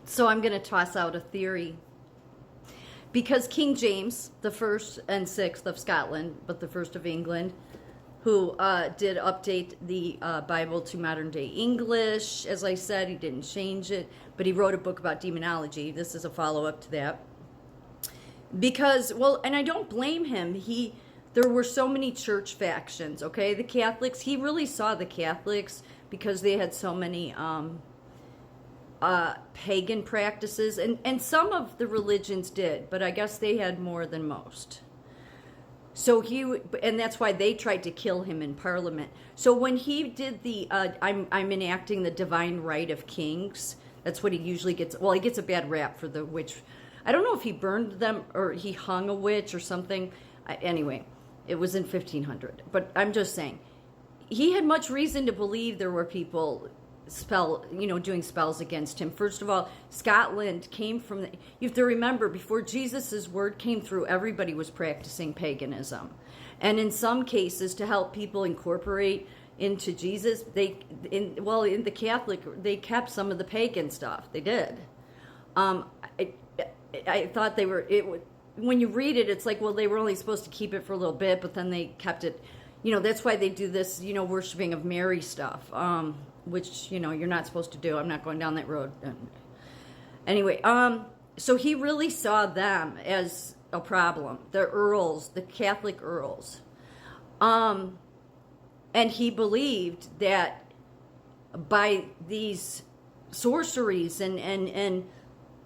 So I'm going to toss out a theory. Because King James, the first and sixth of Scotland, but the first of England, who did update the Bible to modern day English, as I said, he didn't change it, but he wrote a book about demonology. This is a follow-up to that. Because, well, and I don't blame him. There were so many church factions, okay? The Catholics, he really saw the Catholics because they had so many pagan practices, and some of the religions did, but I guess they had more than most. So and that's why they tried to kill him in Parliament. So when he did the, I'm enacting the divine right of kings, that's what he usually gets. Well, he gets a bad rap for the witch. I don't know if he burned them or he hung a witch or something. Anyway, it was in 1500. But I'm just saying, he had much reason to believe there were people doing spells against him. First of all, Scotland came from you have to remember, before Jesus's word came through, everybody was practicing paganism. And in some cases, to help people incorporate into Jesus, in the Catholic, they kept some of the pagan stuff. They did. I thought they were, when you read it, it's like, well, they were only supposed to keep it for a little bit, but then they kept it, that's why they do this, worshiping of Mary stuff, which, you're not supposed to do. I'm not going down that road. Anyway, so he really saw them as a problem, the earls, the Catholic earls. And he believed that by these sorceries and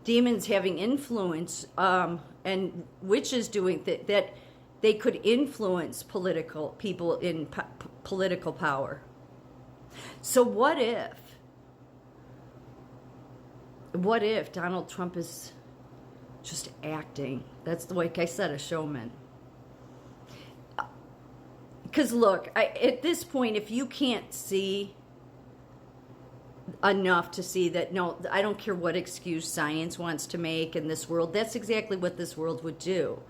demons having influence, and witches doing that they could influence political people in political power. So what if Donald Trump is just acting? That's, like I said, a showman. Because look, at this point, if you can't see enough to see that, no, I don't care what excuse science wants to make in this world, that's exactly what this world would do.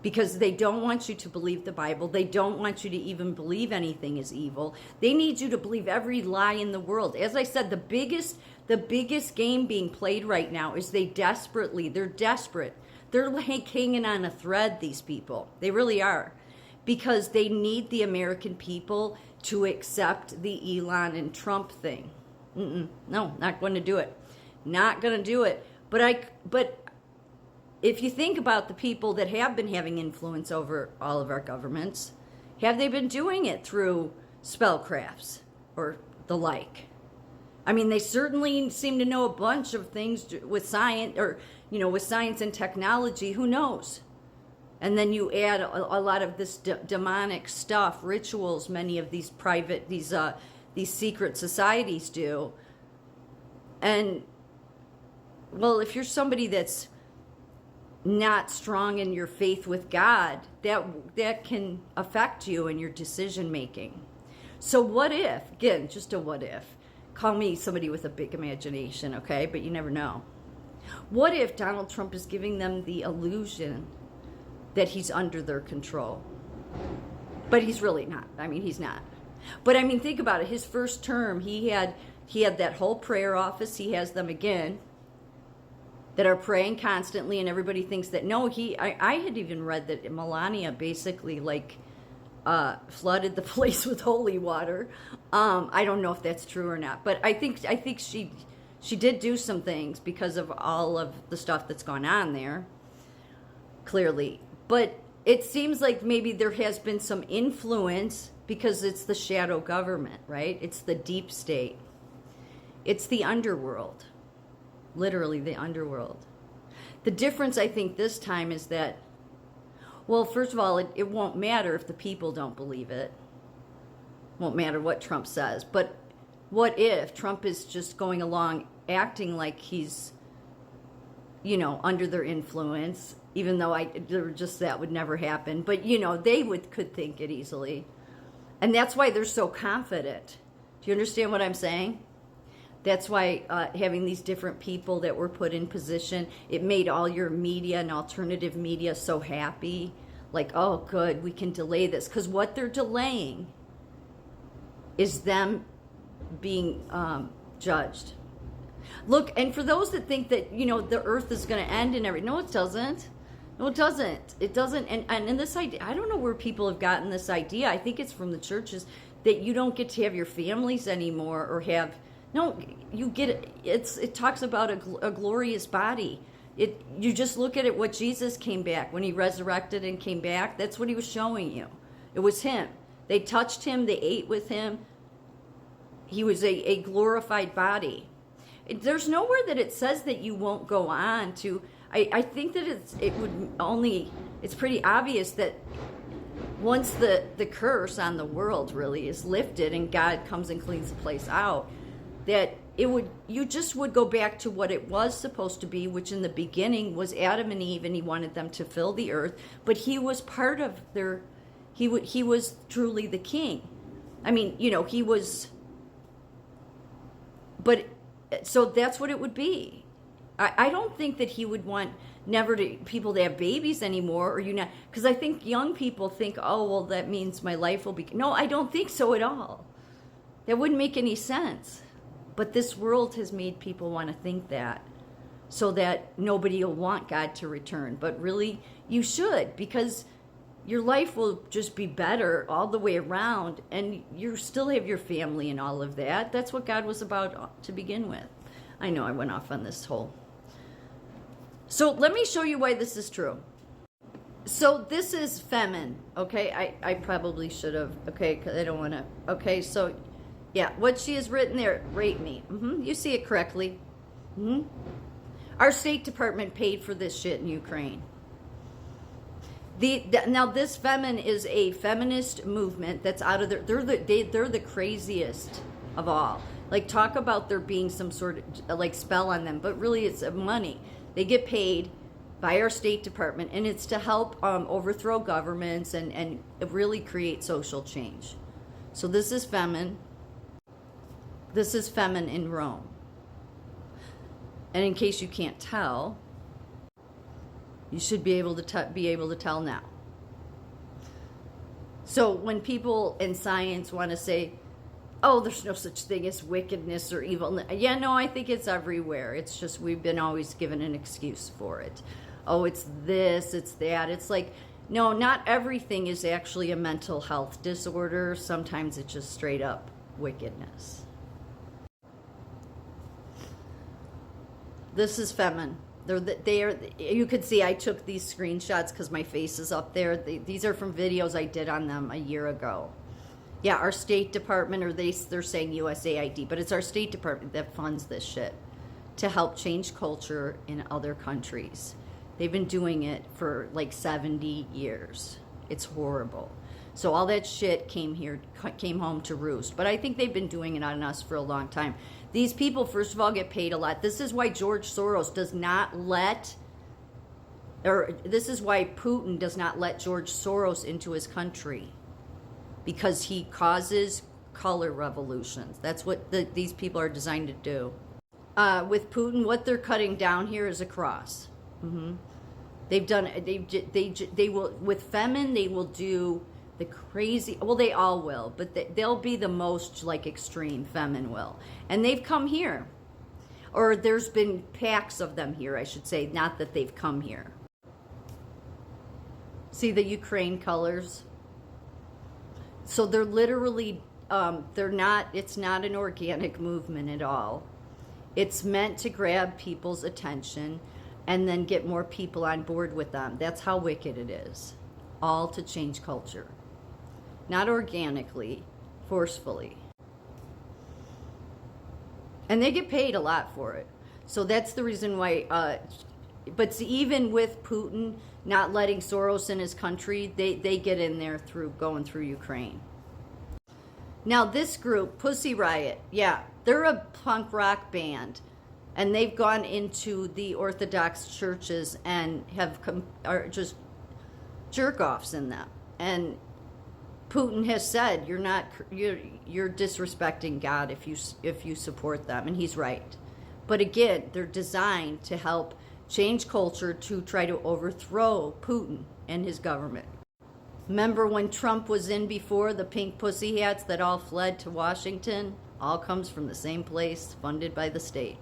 Because they don't want you to believe the Bible. They don't want you to even believe anything is evil. They need you to believe every lie in the world. As I said, the biggest game being played right now is they're desperate. They're like hanging on a thread, these people. They really are. Because they need the American people to accept the Elon and Trump thing. No, not going to do it. Not going to do it. But if you think about the people that have been having influence over all of our governments, have they been doing it through spellcrafts or the like? I mean, they certainly seem to know a bunch of things with science, or, with science and technology. Who knows? And then you add a lot of this demonic stuff, rituals, many of these these secret societies do. And, well, if you're somebody that's not strong in your faith with God, that can affect you in your decision making. So what if, again, just a what if, call me somebody with a big imagination, okay, but you never know. What if Donald Trump is giving them the illusion that he's under their control? But he's really not. I mean, he's not. But I mean, think about it. His first term, he had that whole prayer office. He has them again that are praying constantly, and everybody thinks that, no, I had even read that Melania basically flooded the place with holy water. I don't know if that's true or not, but I think she did do some things because of all of the stuff that's gone on there, clearly. But it seems like maybe there has been some influence because it's the shadow government, right? It's the deep state. It's the underworld. Literally the underworld. The difference, I think, this time is that, well, first of all, it won't matter if the people don't believe it. Won't matter what Trump says. But what if Trump is just going along acting like he's, under their influence, even though that would never happen. But, they could think it easily. And that's why they're so confident. Do you understand what I'm saying? That's why having these different people that were put in position, it made all your media and alternative media so happy. Like, oh, good, we can delay this. Because what they're delaying is them being judged. Look, and for those that think that, the earth is going to end and everything, no, it doesn't. No, it doesn't. It doesn't. And in this idea, I don't know where people have gotten this idea. I think it's from the churches that you don't get to have your families anymore or have, no, you get it. It talks about a glorious body. You just look at it, what Jesus came back, when he resurrected and came back, that's what he was showing you. It was him. They touched him, they ate with him. He was a glorified body. There's nowhere that it says that you won't go on to, I think that it's pretty obvious that once the curse on the world really is lifted and God comes and cleans the place out, that you just would go back to what it was supposed to be, which in the beginning was Adam and Eve, and he wanted them to fill the earth, but he was part of he was truly the king. I mean, he was, but so that's what it would be. I don't think that he would want people to have babies anymore, or because I think young people think, oh, well, that means my life will be. No, I don't think so at all. That wouldn't make any sense. But this world has made people want to think that, so that nobody will want God to return. But really, you should, because your life will just be better all the way around, and you still have your family and all of that. That's what God was about to begin with. I know I went off on this whole. So let me show you why this is true. So this is feminine, okay? I probably should have, okay, because I don't want to, okay, so yeah, what she has written there, rape me. You see it correctly. Our State Department paid for this shit in Ukraine. Now this femin is a feminist movement that's out of they're the craziest of all. Like, talk about there being some sort of like spell on them, but really it's money. They get paid by our State Department, and it's to help overthrow governments and really create social change. So this is femin. This is femin in Rome. And in case you can't tell, you should be able to tell now. So when people in science want to say, oh, there's no such thing as wickedness or evil. Yeah, no, I think it's everywhere. It's just we've been always given an excuse for it. Oh, it's this, it's that. It's like, no, not everything is actually a mental health disorder. Sometimes it's just straight up wickedness. This is femin. They are. You could see I took these screenshots because my face is up there. These are from videos I did on them a year ago. Yeah, our State Department, or they're saying USAID, but it's our State Department that funds this shit to help change culture in other countries. They've been doing it for like 70 years. It's horrible. So all that shit came home to roost. But I think they've been doing it on us for a long time. These people, first of all, get paid a lot. This is why George Soros does not let, or this is why Putin does not let George Soros into his country. Because he causes color revolutions. That's what these people are designed to do. With Putin, what they're cutting down here is a cross. They've done, they will, with femin, they will do the crazy, well, they all will, but they'll be the most like extreme, femin will. And they've come here. Or there's been packs of them here, I should say, not that they've come here. See the Ukraine colors? So they're literally, it's not an organic movement at all. It's meant to grab people's attention and then get more people on board with them. That's how wicked it is. All to change culture. Not organically, forcefully. And they get paid a lot for it. So that's the reason why, but even with Putin not letting Soros in his country, they get in there going through Ukraine. Now this group, Pussy Riot, yeah, they're a punk rock band. And they've gone into the Orthodox churches and are just jerk-offs in them. And Putin has said, you're disrespecting God if you support them, and he's right. But again, they're designed to help change culture to try to overthrow Putin and his government. Remember when Trump was in before, the pink pussy hats that all fled to Washington? All comes from the same place, funded by the state.